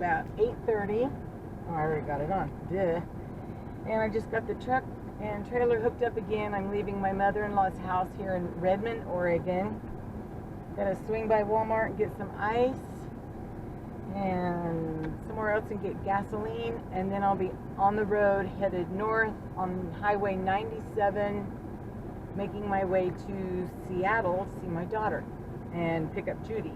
about 8:30. Oh, I already got it on. Duh. And I just got the truck and trailer hooked up again. I'm leaving my mother-in-law's house here in Redmond, Oregon. Gonna swing by Walmart and get some ice and somewhere else and get gasoline, and then I'll be on the road headed north on Highway 97, making my way to Seattle to see my daughter and pick up Judy.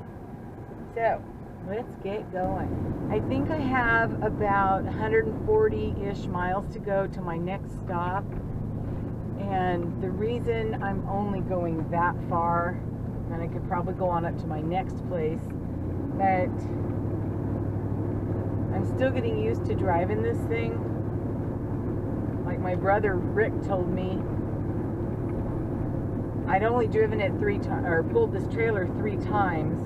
So let's get going. I think I have about 140-ish miles to go to my next stop, and the reason I'm only going that far, and I could probably go on up to my next place, but I'm still getting used to driving this thing. Like my brother Rick told me, I'd only driven it 3 times, or pulled this trailer 3 times,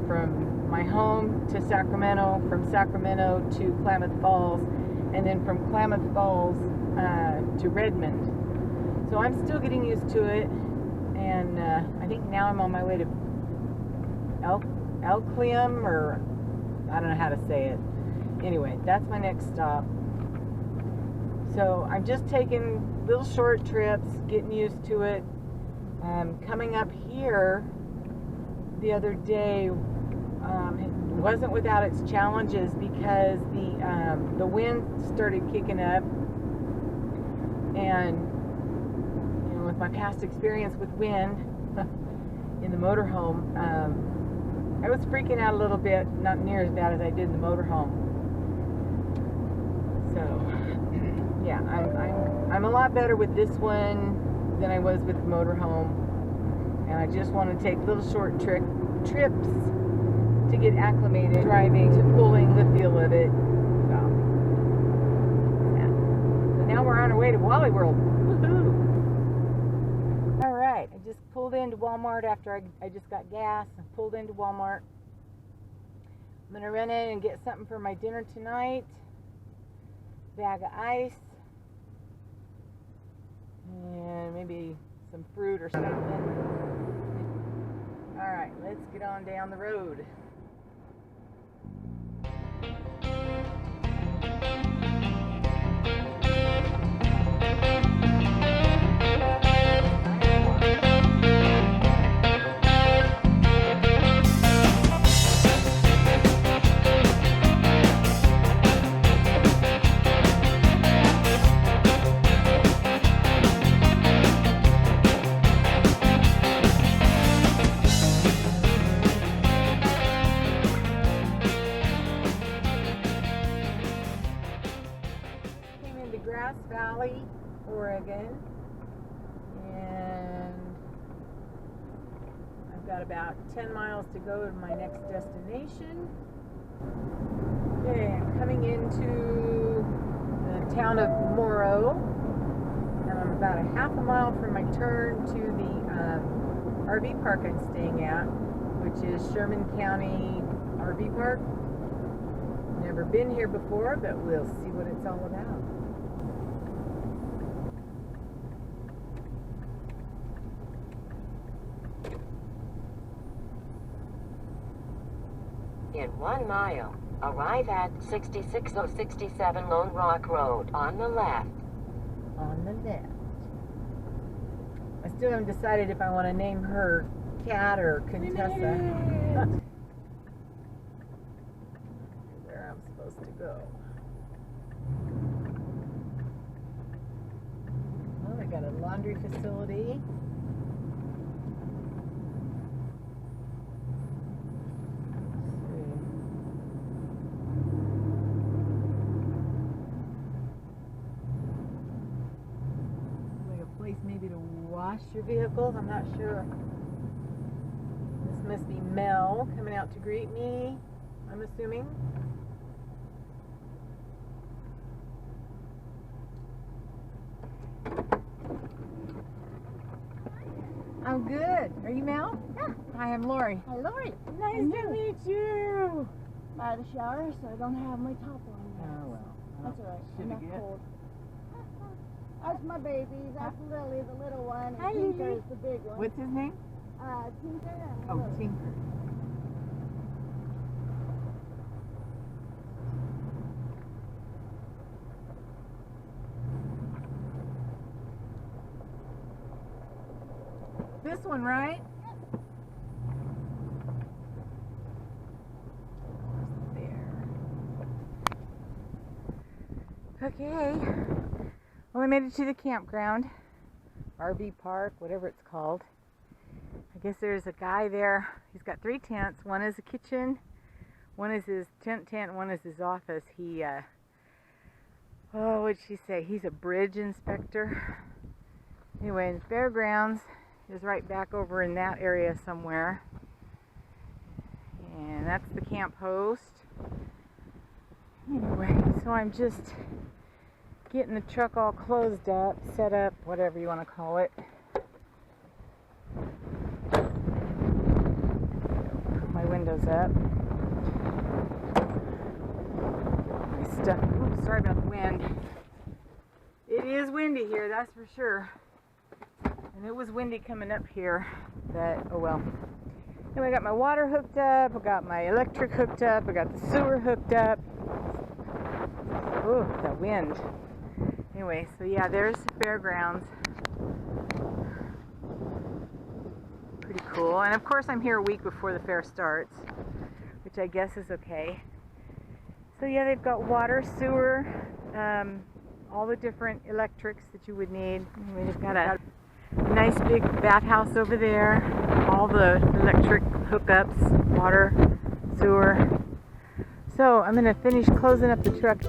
from my home to Sacramento, from Sacramento to Klamath Falls, and then from Klamath Falls to Redmond. So I'm still getting used to it, and I think now I'm on my way to Elclium, or I don't know how to say it. Anyway, that's my next stop. So I'm just taking little short trips, getting used to it. Coming up here the other day, it wasn't without its challenges, because the wind started kicking up, and you know, with my past experience with wind in the motorhome, I was freaking out a little bit, not near as bad as I did in the motorhome. So yeah, I'm a lot better with this one than I was with the motorhome, and I just want to take little short trips to get acclimated, driving, to pulling the feel of it. So yeah. So now we're on our way to Wally World. Woohoo! All right, I just pulled into Walmart after I just got gas. I pulled into Walmart. I'm gonna run in and get something for my dinner tonight. Bag of ice. And maybe some fruit or something. Alright, let's get on down the road. Valley, Oregon, and I've got about 10 miles to go to my next destination. Okay, I'm coming into the town of Moro, and I'm about a half a mile from my turn to the RV park I'm staying at, which is Sherman County RV Park. Never been here before, but we'll see what it's all about. In 1 mile, arrive at 66067 Lone Rock Road on the left. On the left. I still haven't decided if I want to name her Cat or Contessa. Where I'm supposed to go. Oh, I got a laundry facility. Maybe to wash your vehicles, I'm not sure. This must be Mel coming out to greet me, I'm assuming. I'm good. Are you Mel? Yeah. Hi, I'm Lori. Hi, Lori. Nice to meet you. I'm out of the shower, so I don't have my top on yet. Oh, well. That's all right. Should I'm not be good. cold. That's my babies. That's Lily, the little one. And Hi, Tinker Lily. is the big one. What's his name? Tinker and Oh, Lily. Tinker. this one, right? There. Okay. Well, I made it to the campground. RV park, whatever it's called. I guess there's a guy there. He's got 3 tents. One is a kitchen, one is his tent, one is his office. He, what'd she say? He's a bridge inspector. Anyway, the fairgrounds is right back over in that area somewhere. And that's the camp host. Anyway, so I'm just getting the truck all closed up, set up, whatever you want to call it. Put my windows up. My stuff. Oops, sorry about the wind. It is windy here, that's for sure. And it was windy coming up here, but oh well. Anyway, I got my water hooked up, I got my electric hooked up, I got the sewer hooked up. Oh, that wind. Anyway, so yeah, there's the fairgrounds. Pretty cool. And of course I'm here a week before the fair starts, which I guess is okay. So yeah, they've got water, sewer, all the different electrics that you would need. Anyway, they've got a nice big bathhouse over there, all the electric hookups, water, sewer. So I'm going to finish closing up the truck.